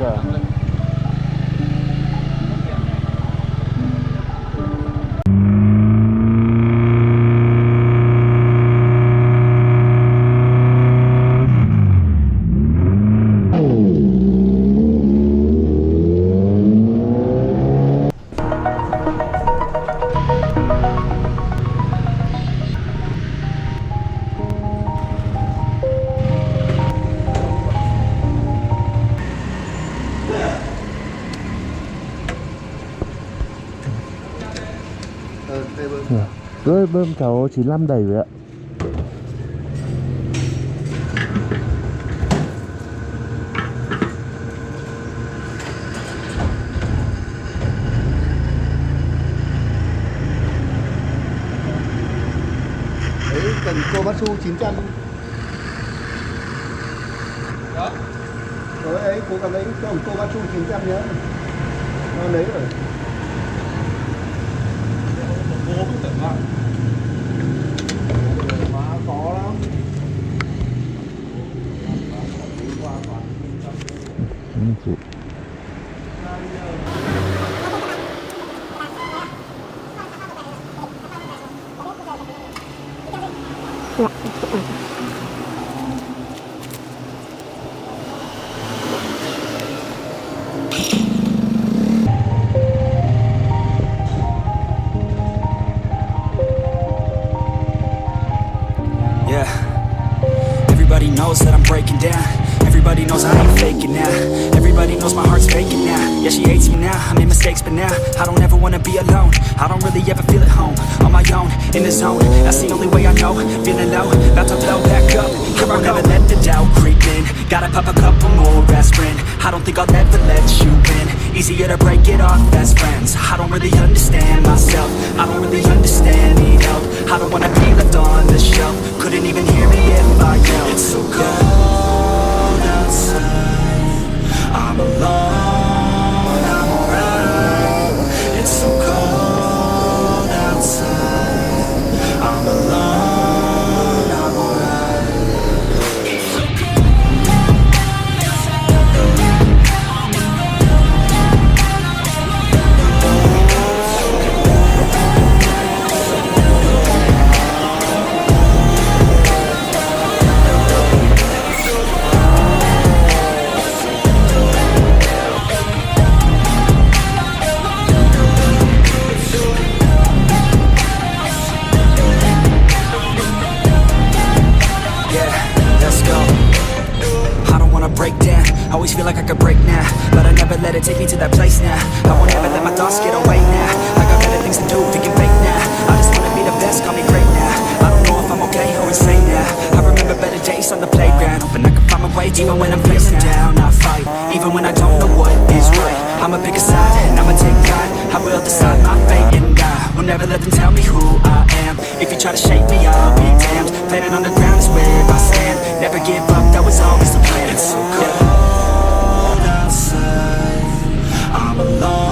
Vâng. Rồi bơm cháu 95 đầy rồi ạ. Đấy, cần cô bát su 900. Đó. Rồi ấy, cô cần lấy cô bát su 900 nhớ. Nó lấy rồi. Cô cũng tưởng lại. Má khó lắm. Everybody knows that I'm breaking down. Everybody knows I ain't faking now. Everybody knows my heart's faking now. Yeah, she hates me now, I made mistakes but now I don't ever wanna be alone. I don't really ever feel at home. On my own, in the zone, that's the only way I know. Feeling low, about to blow back up. Here I never let the doubt creep in. Gotta pop a couple more aspirin. I don't think I'll ever let you in. Easier to break it off best friends. I don't really understand myself. I don't really understand, need help. I don't wanna be left on the shelf. Couldn't even hear me if I yelled. It's so cold outside, I'm alone, I'm alright. It's so cold outside, I'm alone, I'm alright. It's so cold break down. Always feel like I could break now, but I never let it take me to that place now. I won't ever let my thoughts get away now. I got better things to do, thinking fake now. I just wanna be the best, call me great now. I don't know if I'm okay or insane now. I remember better days on the playground, hoping I can find my way even when I'm feeling down. I fight, even when I don't know what is right. I'ma pick a side, and I'ma take pride. I will decide my fate and I will never let them tell me who I am. If you try to shake me, I'll be damned. Planet on the ground is where I stand. Never give up, that was always the plan. It's so cold outside, I'm alone.